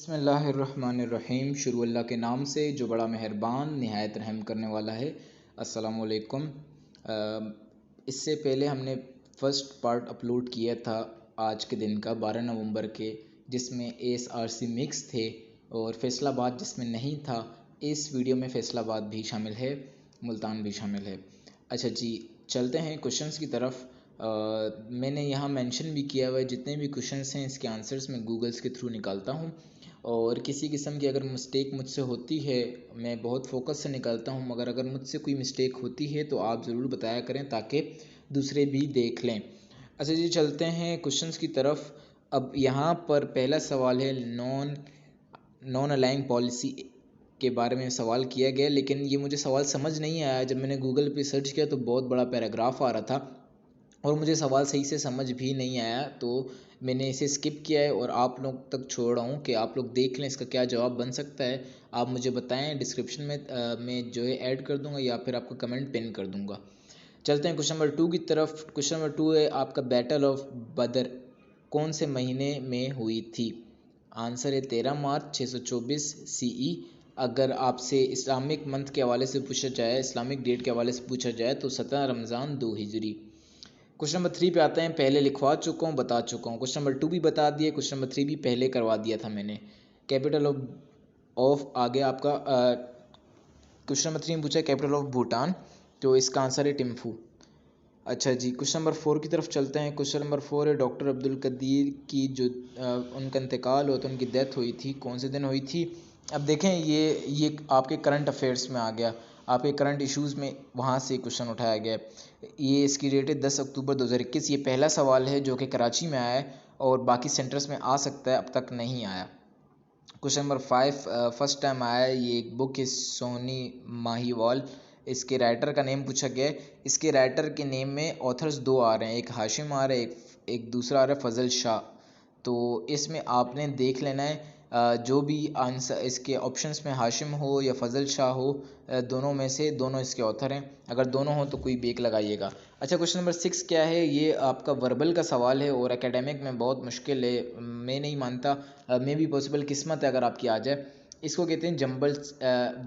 बिस्मिल्लाहिर्रहमानिर्रहीम। शुरू अल्लाह के नाम से जो बड़ा मेहरबान निहायत रहम करने वाला है। अस्सलाम वालेकुम। इससे पहले हमने फ़र्स्ट पार्ट अपलोड किया था आज के दिन का 12 नवंबर के, जिसमें ASRC मिक्स थे और फैसलाबाद जिसमें नहीं था। इस वीडियो में फैसलाबाद भी शामिल है, मुल्तान भी शामिल है। अच्छा जी, चलते हैं क्वेश्चंस की तरफ। मैंने यहाँ मेंशन भी किया हुआ है जितने भी क्वेश्चंस हैं इसके आंसर्स मैं गूगल्स के थ्रू निकालता हूँ, और किसी किस्म की अगर मिस्टेक मुझसे होती है मैं बहुत फोकस से निकालता हूँ, मगर अगर मुझसे कोई मिस्टेक होती है तो आप ज़रूर बताया करें ताकि दूसरे भी देख लें। अच्छा जी, चलते हैं क्वेश्चंस की तरफ। अब यहाँ पर पहला सवाल है नॉन अलाइंग पॉलिसी के बारे में सवाल किया गया, लेकिन ये मुझे सवाल समझ नहीं आया। जब मैंने गूगल पे सर्च किया तो बहुत बड़ा पैराग्राफ आ रहा था और मुझे सवाल सही से समझ भी नहीं आया, तो मैंने इसे स्किप किया है और आप लोग तक छोड़ रहा हूँ कि आप लोग देख लें इसका क्या जवाब बन सकता है। आप मुझे बताएं, डिस्क्रिप्शन में मैं जो है ऐड कर दूंगा या फिर आपका कमेंट पिन कर दूंगा। चलते हैं क्वेश्चन नंबर 2 की तरफ। क्वेश्चन नंबर 2 है आपका, बैटल ऑफ बदर कौन से महीने में हुई थी? आंसर है 13 मार्च 624 CE। अगर आपसे इस्लामिक मंथ के हवाले से पूछा जाए, इस्लामिक डेट के हवाले से पूछा जाए तो 17 रमज़ान 2 हिजरी। क्वेश्चन नंबर 3 पे आते हैं। पहले लिखवा चुका हूँ, बता चुका हूँ। क्वेश्चन नंबर 2 भी बता दिया, क्वेश्चन नंबर 3 भी पहले करवा दिया था मैंने। कैपिटल ऑफ आगे आपका क्वेश्चन नंबर 3 में पूछा है कैपिटल ऑफ भूटान, तो इसका आंसर है टिम्फू। अच्छा जी, क्वेश्चन नंबर 4 की तरफ चलते हैं। क्वेश्चन नंबर 4 है डॉक्टर अब्दुल कदीर की जो उनका इंतकाल हुआ था, उनकी डेथ हुई थी, कौन से दिन हुई थी? अब देखें, ये आपके करंट अफेयर्स में आ गया, आपके करंट इश्यूज़ में वहाँ से क्वेश्चन उठाया गया। ये इसकी डेट है 10 अक्टूबर 2021। ये पहला सवाल है जो कि कराची में आया है और बाकी सेंटर्स में आ सकता है, अब तक नहीं आया। क्वेश्चन नंबर 5 फर्स्ट टाइम आया है। ये एक बुक है सोनी माहीवाल, इसके राइटर का नेम पूछा गया है। इसके राइटर के नेम में ऑथर्स 2 आ रहे हैं, एक हाशिम आ रहा है, एक दूसरा आ रहा है फजल शाह। तो इसमें आपने देख लेना है जो भी आंसर इसके ऑप्शंस में हाशिम हो या फजल शाह हो, दोनों में से दोनों इसके ऑथर हैं। अगर दोनों हो तो कोई बेक लगाइएगा। अच्छा, क्वेश्चन नंबर 6 क्या है? ये आपका वर्बल का सवाल है और एकेडमिक में बहुत मुश्किल है, मैं नहीं मानता। मे भी पॉसिबल, किस्मत है अगर आपकी आ जाए। इसको कहते हैं जंबल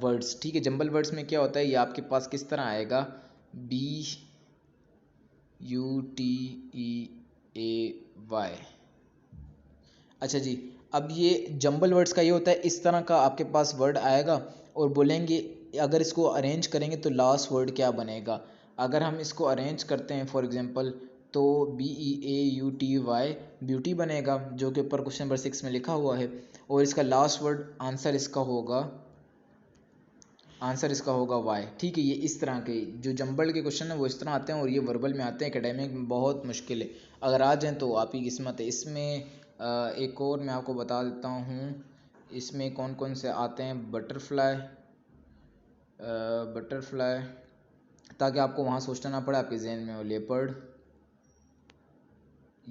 वर्ड्स। ठीक है, जंबल वर्ड्स में क्या होता है, ये आपके पास किस तरह आएगा? BUTEAY। अच्छा जी, अब ये जंबल वर्ड्स का ये होता है, इस तरह का आपके पास वर्ड आएगा और बोलेंगे अगर इसको अरेंज करेंगे तो लास्ट वर्ड क्या बनेगा। अगर हम इसको अरेंज करते हैं फॉर एग्जांपल तो BEAUTY ब्यूटी बनेगा, जो कि ऊपर क्वेश्चन नंबर 6 में लिखा हुआ है। और इसका लास्ट वर्ड आंसर इसका होगा वाई। ठीक है, ये इस तरह के जो जंबल के क्वेश्चन है वो इस तरह आते हैं और ये वर्बल में आते हैं। एकेडमिक में बहुत मुश्किल है, अगर आ जाएँ तो आप ही किस्मत है। इसमें एक और मैं आपको बता देता हूँ, इसमें कौन कौन से आते हैं। बटरफ्लाई, ताकि आपको वहाँ सोचना ना पड़े, आपके जहन में हो। लेपर्ड,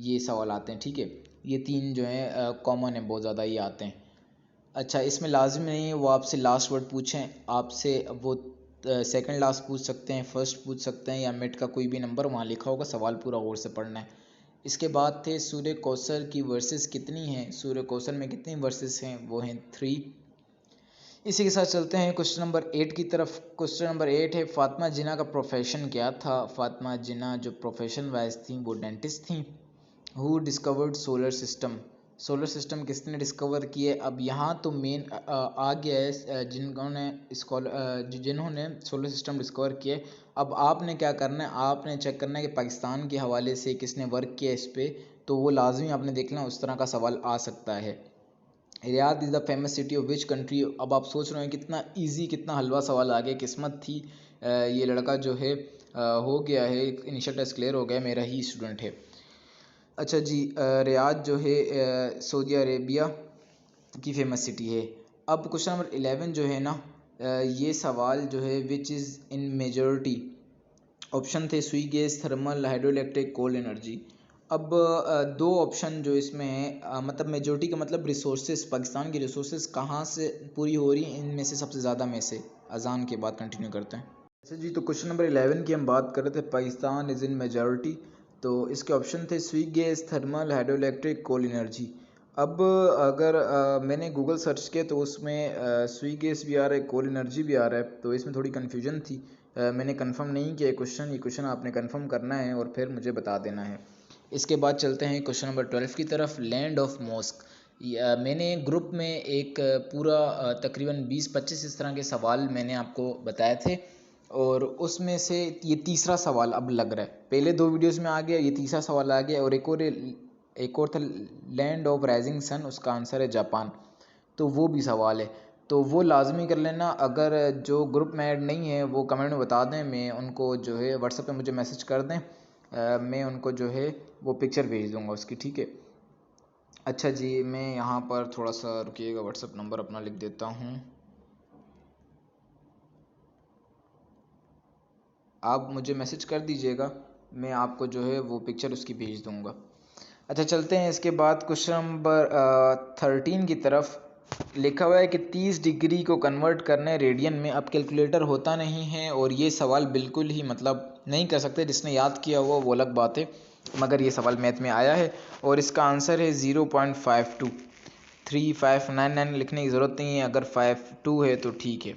ये सवाल आते हैं। ठीक है, ये 3 जो हैं कॉमन है, बहुत ज़्यादा ये आते हैं। अच्छा, इसमें लाजिम नहीं है वो आपसे लास्ट वर्ड पूछें, आपसे वो सेकंड लास्ट पूछ सकते हैं, फर्स्ट पूछ सकते हैं, या मिड का कोई भी नंबर वहाँ लिखा होगा, सवाल पूरा गौर से पढ़ना है। इसके बाद थे सूर्य कौसर की वर्सेस कितनी हैं? सूर्य कौसर में कितनी वर्सेस हैं? वो हैं 3। इसी के साथ चलते हैं क्वेश्चन नंबर 8 की तरफ। क्वेश्चन नंबर 8 है फातिमा जिन्ना का प्रोफेशन क्या था? फातिमा जिन्ना जो प्रोफेशन वाइज थी वो डेंटिस्ट थी। Who discovered solar system? Solar system किसने डिस्कवर किए? अब यहाँ तो मेन आ गया है जिन्होंने सोलर सिस्टम डिस्कवर किए। अब आपने क्या करना है, आपने चेक करना है कि पाकिस्तान के हवाले से किसने वर्क किया इस पर, तो वो लाजमी आपने देखना, उस तरह का सवाल आ सकता है। Riyadh is the famous city of which country? अब आप सोच रहे हैं कितना इजी, कितना हलवा सवाल आ गया, किस्मत थी। ये लड़का जो है हो गया है, इनिशियल टेस्ट क्लियर हो गया, मेरा ही स्टूडेंट है। अच्छा जी, रियाद जो है सऊदी अरेबिया की फेमस सिटी है। अब क्वेश्चन नंबर 11 जो है ना, ये सवाल जो है which is in majority, option थे Sui gas, thermal, hydro electric, coal energy. अब 2 ऑप्शन जो इसमें है, मतलब मेजॉरिटी का मतलब रिसोर्सेज, पाकिस्तान की रिसोर्सेज कहाँ से पूरी हो रही हैं, इनमें से सबसे ज़्यादा में से। अजान के बाद कंटिन्यू करते हैं। अच्छा जी, तो क्वेश्चन नंबर 11 की हम बात कर रहे थे, पाकिस्तान इज़ इन मेजॉरिटी, तो इसके ऑप्शन थे sweet gas, thermal, hydro electric, coal energy. अब अगर मैंने गूगल सर्च किया तो उसमें सुई गैस भी आ रहा है, कोल एनर्जी भी आ रहा है, तो इसमें थोड़ी कन्फ्यूजन थी। मैंने कंफर्म नहीं किया ये क्वेश्चन आपने कंफर्म करना है और फिर मुझे बता देना है। इसके बाद चलते हैं क्वेश्चन नंबर 12 की तरफ, लैंड ऑफ मॉस्क। मैंने ग्रुप में एक पूरा तकरीबन 20-25 इस तरह के सवाल मैंने आपको बताए थे, और उसमें से ये तीसरा सवाल अब लग रहा है। पहले 2 वीडियोस में आ गया, ये तीसरा सवाल आ गया, और एक और था लैंड ऑफ राइजिंग सन, उसका आंसर है जापान। तो वो भी सवाल है, तो वो लाजमी कर लेना। अगर जो ग्रुप में ऐड नहीं है वो कमेंट में बता दें, मैं उनको जो है व्हाट्सएप पे मुझे मैसेज कर दें, मैं उनको जो है वो पिक्चर भेज दूंगा उसकी, ठीक है। अच्छा जी, मैं यहाँ पर थोड़ा सा रुकिएगा, व्हाट्सएप नंबर अपना लिख देता हूँ, आप मुझे मैसेज कर दीजिएगा, मैं आपको जो है वो पिक्चर उसकी भेज दूंगा। अच्छा, चलते हैं इसके बाद क्वेश्चन नंबर 13 की तरफ। लिखा हुआ है कि 30 डिग्री को कन्वर्ट करने रेडियन में। अब कैलकुलेटर होता नहीं है और ये सवाल बिल्कुल ही मतलब नहीं कर सकते, जिसने याद किया हुआ वो अलग बात है, मगर ये सवाल मैथ में आया है और इसका आंसर है 0.52। 3599 लिखने की ज़रूरत नहीं है, अगर 52 है तो ठीक है।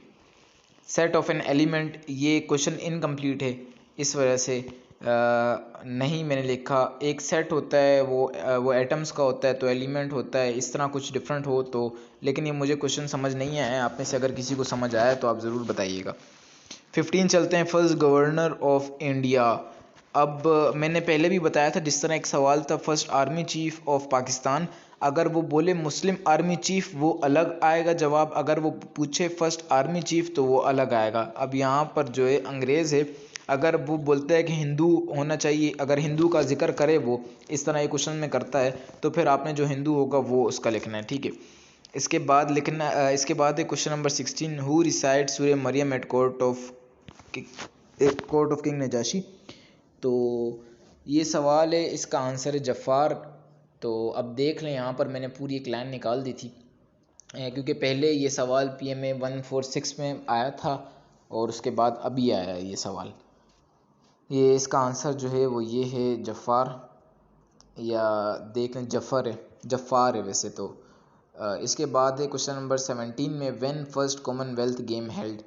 सेट ऑफ एन एलिमेंट, ये क्वेश्चन इनकम्प्लीट है, इस वजह से नहीं मैंने लिखा। एक सेट होता है वो एटम्स का होता है, तो एलिमेंट होता है, इस तरह कुछ डिफरेंट हो तो। लेकिन ये मुझे क्वेश्चन समझ नहीं आया, आप में से अगर किसी को समझ आया तो आप ज़रूर बताइएगा। 15 चलते हैं, फर्स्ट गवर्नर ऑफ इंडिया। अब मैंने पहले भी बताया था, जिस तरह एक सवाल था first army chief of Pakistan, अगर वो बोले मुस्लिम आर्मी चीफ वो अलग आएगा जवाब, अगर वो पूछे फर्स्ट आर्मी चीफ तो वो अलग आएगा। अब यहाँ पर जो है अंग्रेज़ है, अगर वो बोलते हैं कि हिंदू होना चाहिए, अगर हिंदू का जिक्र करे वो इस तरह एक क्वेश्चन में करता है, तो फिर आपने जो हिंदू होगा वो उसका लिखना है, ठीक है। इसके बाद इसके बाद है क्वेश्चन नंबर 16, हु रिसाइड सूर्य मरियम at court of king Najashi. तो ये सवाल है, इसका आंसर है जफ़ार। तो अब देख लें, यहाँ पर मैंने पूरी एक लाइन निकाल दी थी, क्योंकि पहले ये सवाल PMA 146 में आया था और उसके बाद अभी आया है ये सवाल। ये इसका आंसर जो है वो ये है जफ़ार, या देख लें जफ़ार है वैसे तो। इसके बाद है क्वेश्चन नंबर 17 में, when first Commonwealth game held.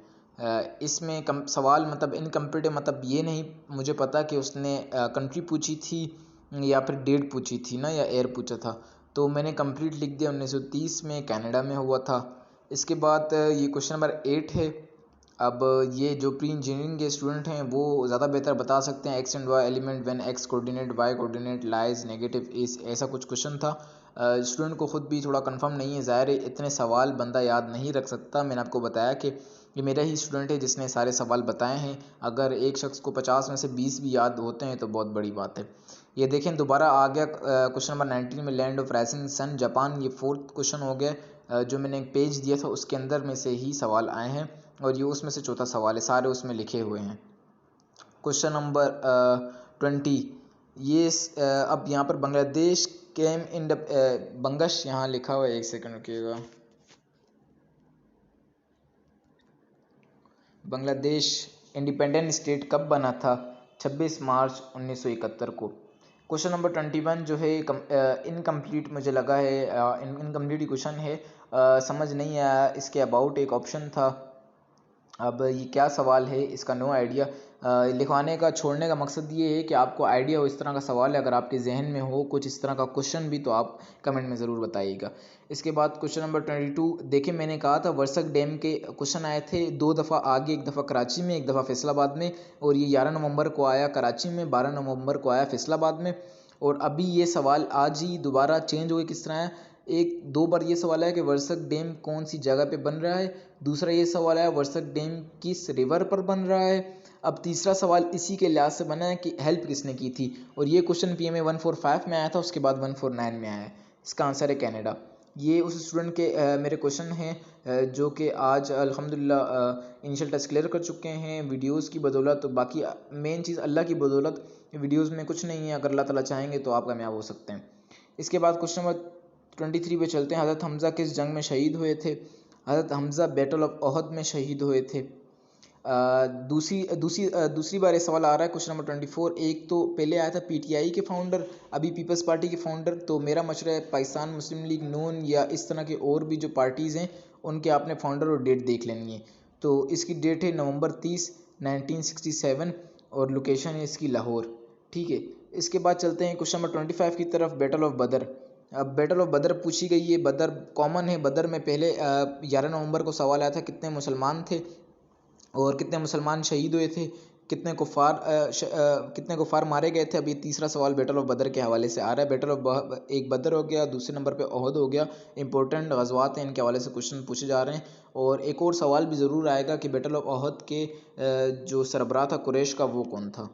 इसमें सवाल मतलब इनकम्प्लीट है, मतलब ये नहीं मुझे पता कि उसने कंट्री पूछी थी या फिर डेट पूछी थी ना, या ईयर पूछा था, तो मैंने कंप्लीट लिख दिया, 1930 में कनाडा में हुआ था। इसके बाद ये क्वेश्चन नंबर 8 है। अब ये जो प्री इंजीनियरिंग के स्टूडेंट हैं वो ज़्यादा बेहतर बता सकते हैं, X and Y element when X coordinate Y coordinate lies negative is, ऐसा कुछ क्वेश्चन था। स्टूडेंट को ख़ुद भी थोड़ा कंफर्म नहीं है, ज़ाहिर है इतने सवाल बंदा याद नहीं रख सकता। मैंने आपको बताया कि ये मेरा ही स्टूडेंट है जिसने सारे सवाल बताए हैं, अगर एक शख्स को 50 में से 20 भी याद होते हैं तो बहुत बड़ी बात है। ये देखें दोबारा आ गया क्वेश्चन नंबर 19 में, land of rising sun Japan. ये 4th क्वेश्चन हो गया, जो मैंने एक पेज दिया था उसके अंदर में से ही सवाल आए हैं, और ये उसमें से चौथा सवाल है, सारे उसमें लिखे हुए हैं। क्वेश्चन नंबर 20, ये अब यहाँ पर बांग्लादेश केम इन बंगश, यहाँ लिखा हुआ है, एक सेकंड रुकिएगा। बांग्लादेश इंडिपेंडेंट स्टेट कब बना था? 26 मार्च 1971 को। क्वेश्चन नंबर 21 जो है इनकम्प्लीट मुझे लगा है, इनकम्प्लीट क्वेश्चन है, समझ नहीं आया। इसके अबाउट एक ऑप्शन था, अब ये क्या सवाल है इसका नो आइडिया। लिखवाने का छोड़ने का मकसद ये है कि आपको आइडिया हो इस तरह का सवाल है, अगर आपके जहन में हो कुछ इस तरह का क्वेश्चन भी तो आप कमेंट में ज़रूर बताइएगा। इसके बाद क्वेश्चन नंबर 22, देखिए मैंने कहा था वर्सक डैम के क्वेश्चन आए थे 2 दफ़ा आगे, एक दफ़ा कराची में, एक दफ़ा फैसलाबाद में, और ये 11 नवंबर को आया कराची में, 12 नवंबर को आया फैसलाबाद में। और अभी ये सवाल आज ही दोबारा चेंज हो गए, किस तरह है, एक 2 बार ये सवाल है कि वर्सक डैम कौन सी जगह पे बन रहा है, दूसरा ये सवाल है वर्सक डैम किस रिवर पर बन रहा है, अब तीसरा सवाल इसी के लिहाज से बना है कि हेल्प किसने की थी। और ये क्वेश्चन PMA 145 में आया था, उसके बाद 149 में आया है। इसका आंसर है कनाडा। ये उस स्टूडेंट के मेरे क्वेश्चन हैं जो कि आज अल्हम्दुलिल्लाह इनिशियल टेस्ट क्लियर कर चुके हैं वीडियोस की बदौलत। तो बाकी मेन चीज़ अल्लाह की बदौलत, वीडियोस में कुछ नहीं है, अगर अल्लाह ताला चाहेंगे तो आप कामयाब हो सकते हैं। इसके बाद क्वेश्चन नंबर 23 पे चलते हैं, हज़रत हमज़ा किस जंग में शहीद हुए थे? हज़रत हमज़ा बैटल ऑफ ओहद में शहीद हुए थे। दूसरी बार ये सवाल आ रहा है क्वेश्चन नंबर 24। एक तो पहले आया था पीटीआई के फाउंडर, अभी पीपल्स पार्टी के फाउंडर। तो मेरा मशवरा है पाकिस्तान मुस्लिम लीग नून या इस तरह के और भी जो पार्टीज़ हैं उनके आपने फाउंडर और डेट देख लेनी है। तो इसकी डेट है नवंबर 30, 1967 और लोकेशन है इसकी लाहौर। ठीक है, इसके बाद चलते हैं क्वेश्चन नंबर 25 की तरफ, बैटल ऑफ बदर। अब बैटल ऑफ बदर पूछी गई है। बदर कॉमन है। बदर में पहले 11 नवंबर को सवाल आया था कितने मुसलमान थे और कितने मुसलमान शहीद हुए थे, कितने कुफार मारे गए थे। अब ये तीसरा सवाल बैटल ऑफ बदर के हवाले से आ रहा है। बैटल ऑफ एक बदर हो गया, दूसरे नंबर पे ओहद हो गया। इंपॉर्टेंट गज़वात हैं, इनके हवाले से क्वेश्चन पूछे जा रहे हैं। और एक और सवाल भी ज़रूर आएगा कि बैटल ऑफ ओहद के जो सरबराह था कुरैश का वो कौन था।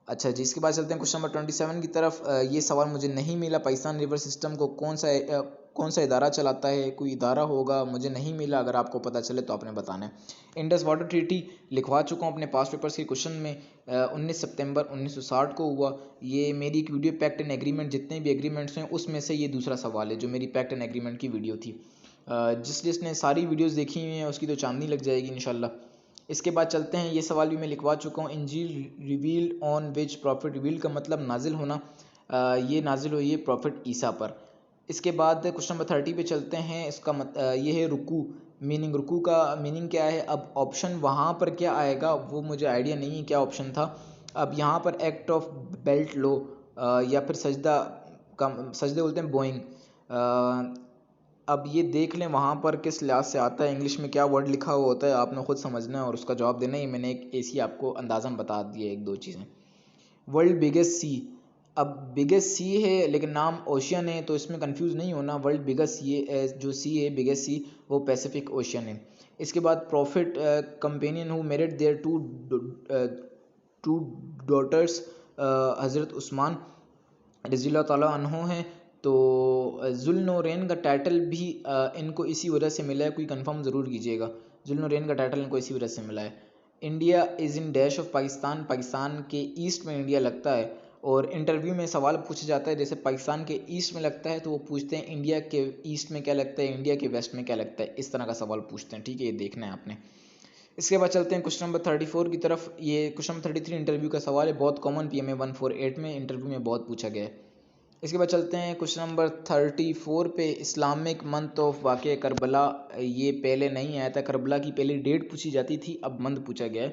अच्छा जी, इसके बाद चलते हैं क्वेश्चन नंबर 27 की तरफ। ये सवाल मुझे नहीं मिला। पाकिस्तान रिवर सिस्टम को कौन सा इदारा चलाता है, कोई इदारा होगा, मुझे नहीं मिला। अगर आपको पता चले तो आपने बताना है। इंडस वाटर ट्रीटी लिखवा चुका हूँ अपने पास पेपर्स के क्वेश्चन में। 19 सितंबर 1960 को हुआ। ये मेरी एक वीडियो पैक्ट एंड एग्रीमेंट, जितने भी एग्रीमेंट्स हैं उसमें से ये दूसरा सवाल है जो मेरी पैक्ट एंड एग्रीमेंट की वीडियो थी। जिसने सारी वीडियोज़ देखी हुई हैं उसकी तो चांदनी लग जाएगी इंशाल्लाह। इसके बाद चलते हैं, ये सवाल भी मैं लिखवा चुका हूँ। इंजील reveal on which prophet, reveal का मतलब नाजिल होना। ये नाजिल हुई है प्रॉफिट ईसा पर। इसके बाद क्वेश्चन नंबर 30 पे चलते हैं। इसका ये है रुकू। मीनिंग, रुकू का मीनिंग क्या है। अब ऑप्शन वहाँ पर क्या आएगा वो मुझे आइडिया नहीं है क्या ऑप्शन था। अब यहाँ पर एक्ट ऑफ बेल्ट लो या फिर सजदा का, सजदे बोलते हैं बोइंग। अब ये देख लें वहाँ पर किस लिहाज से आता है, इंग्लिश में क्या वर्ड लिखा हुआ होता है, आपने खुद समझना है और उसका जवाब देना है। मैंने एक ऐसी आपको अंदाज़न बता दिया एक दो चीज़ें। वर्ल्ड बिगेस्ट सी। अब बिगेस्ट सी है लेकिन नाम ओशियन है, तो इसमें कंफ्यूज नहीं होना। वर्ल्ड बिगेस्ट ये जो सी है, बिगेस्ट सी, वो पैसिफिक ओशियन है। इसके बाद prophet companion who married their two daughters, Hazrat Usman रज़ियल्लाहु ताला अन्हु हैं। तो ज़ुल्नूरैन का टाइटल भी इनको इसी वजह से मिला है, कोई कंफर्म ज़रूर कीजिएगा। ज़ुल्नूरैन का टाइटल इनको इसी वजह से मिला है। India is in dash of Pakistan, Pakistan के ईस्ट में इंडिया लगता है। और इंटरव्यू में सवाल पूछा जाता है, जैसे पाकिस्तान के ईस्ट में लगता है तो वो पूछते हैं इंडिया के ईस्ट में क्या लगता है, इंडिया के वेस्ट में क्या लगता है, इस तरह का सवाल पूछते हैं। ठीक है, ये देखना है आपने। इसके बाद चलते हैं क्वेश्चन नंबर 34 की तरफ। ये क्वेश्चन नंबर 33 इंटरव्यू का सवाल है, बहुत कॉमन PMA 148 में इंटरव्यू में बहुत पूछा गया है। इसके बाद चलते हैं क्वेश्चन नंबर 34 पे। इस्लामिक मंथ ऑफ वाक़या करबला, ये पहले नहीं आया था। करबला की पहले डेट पूछी जाती थी, अब मंथ पूछा गया है,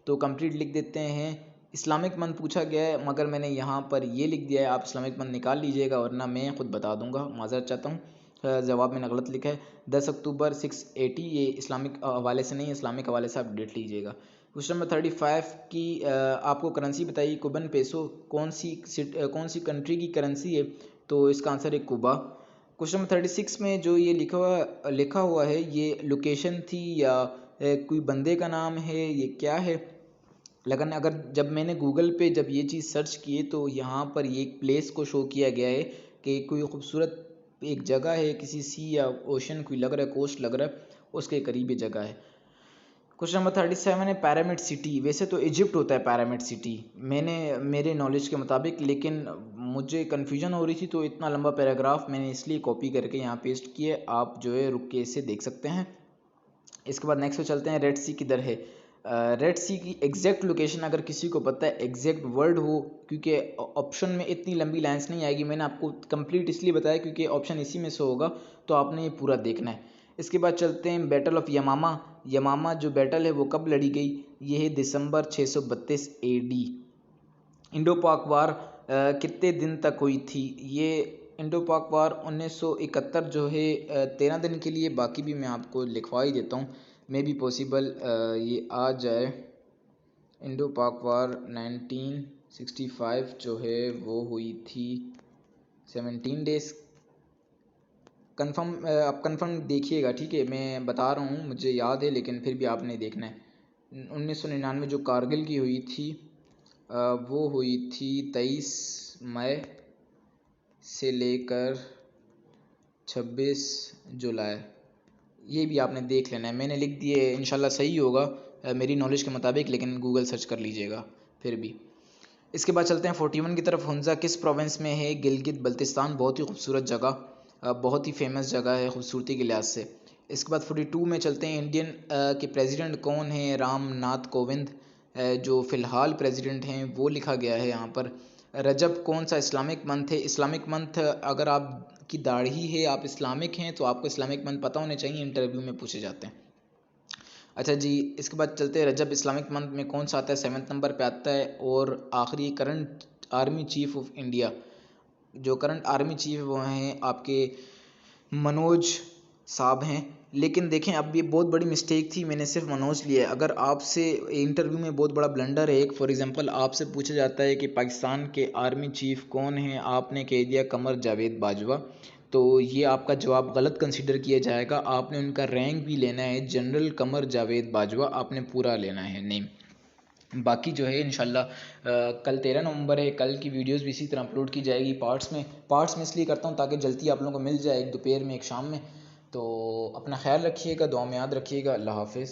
तो कंप्लीट लिख देते हैं। इस्लामिक मंथ पूछा गया है मगर मैंने यहाँ पर ये लिख दिया है, आप इस्लामिक मंथ निकाल लीजिएगा वरना मैं खुद बता दूंगा, माज़रत चाहता हूँ। जवाब मैंने गलत लिखा है। 10 अक्टूबर 680, ये इस्लामिक हवाले से नहीं है, इस्लामिक हवाले से आप डेट लीजिएगा। क्वेश्चन नंबर 35 की आपको करेंसी बताइए। कुबन पेसो कौन सी कंट्री की करेंसी है, तो इसका आंसर है कुबा। क्वेश्चन नंबर 36 में जो ये लिखा हुआ है, ये लोकेशन थी या कोई बंदे का नाम है, ये क्या है। लेकिन अगर जब मैंने गूगल पे जब ये चीज़ सर्च की तो यहाँ पर ये एक प्लेस को शो किया गया है कि कोई खूबसूरत एक जगह है, किसी सी या ओशन कोई लग रहा है, कोस्ट लग रहा है, उसके करीब ये जगह है। क्वेश्चन नंबर 37 है पैरामिड सिटी। वैसे तो इजिप्ट होता है पैरामिड सिटी मेरे नॉलेज के मुताबिक, लेकिन मुझे कन्फ्यूजन हो रही थी तो इतना लंबा पैराग्राफ मैंने इसलिए कॉपी करके यहाँ पेस्ट किए, आप जो है रुक के इसे देख सकते हैं। इसके बाद नेक्स्ट पे चलते हैं, रेड सी किधर है। रेड सी की एग्जैक्ट लोकेशन अगर किसी को पता है, एग्जैक्ट वर्ड हो, क्योंकि ऑप्शन में इतनी लंबी लाइन्स नहीं आएगी, मैंने आपको कंप्लीट इसलिए बताया क्योंकि ऑप्शन इसी में से होगा, तो आपने ये पूरा देखना है। इसके बाद चलते हैं बैटल ऑफ यमामा। यमामा जो बैटल है वो कब लड़ी गई, ये है दिसंबर 632 AD। इंडो पाक वार कितने दिन तक हुई थी, ये इंडो पाक वार 1971 जो है 13 दिन के लिए, बाकी भी मैं आपको लिखवा ही देता हूँ, मे बी पॉसिबल ये आ जाए। इंडो पाक वार 1965 जो है वो हुई थी 17 डेज। आप कंफर्म देखिएगा, ठीक है, मैं बता रहा हूँ मुझे याद है लेकिन फिर भी आपने देखना है। 1999 जो कारगिल की हुई थी वो हुई थी 23 मई से लेकर 26 जुलाई। ये भी आपने देख लेना है, मैंने लिख दिए, इंशाल्लाह सही होगा मेरी नॉलेज के मुताबिक, लेकिन गूगल सर्च कर लीजिएगा फिर भी। इसके बाद चलते हैं 41 की तरफ। हुंजा किस प्रोविंस में है, गिलगित बल्तिस्तान। बहुत ही खूबसूरत जगह, बहुत ही फेमस जगह है खूबसूरती के लिहाज से। इसके बाद 42 में चलते हैं। इंडियन के प्रेसिडेंट कौन है? राम नाथ कोविंद जो फ़िलहाल प्रेसिडेंट हैं वो लिखा गया है यहाँ पर। रजब कौन सा इस्लामिक मंथ है? इस्लामिक मंथ, अगर आपकी दाढ़ी है, आप इस्लामिक हैं, तो आपको इस्लामिक मंथ पता होने चाहिए, इंटरव्यू में पूछे जाते हैं। अच्छा जी, इसके बाद चलते हैं। रजब इस्लामिक मंथ में कौन सा आता है? 7वें नंबर पे आता है। और आखिरी current army chief of India, जो करंट आर्मी चीफ वो हैं आपके मनोज साहब हैं। लेकिन देखें, अब ये बहुत बड़ी मिस्टेक थी, मैंने सिर्फ मनोज लिया है। अगर आपसे इंटरव्यू में बहुत बड़ा ब्लंडर है, एक फॉर एग्जांपल आपसे पूछा जाता है कि पाकिस्तान के आर्मी चीफ कौन है, आपने कह दिया कमर जावेद बाजवा, तो ये आपका जवाब गलत कंसीडर किया जाएगा। आपने उनका रैंक भी लेना है, जनरल कमर जावेद बाजवा आपने पूरा लेना है नेम। बाकी जो है इंशाल्लाह कल 13 नवंबर है, कल की वीडियोस भी इसी तरह अपलोड की जाएगी पार्ट्स में इसलिए करता हूँ ताकि जल्दी आप लोगों को मिल जाए, एक दोपहर में एक शाम में। तो अपना ख्याल रखिएगा, दुआ में याद रखिएगा। अल्लाह हाफिज़।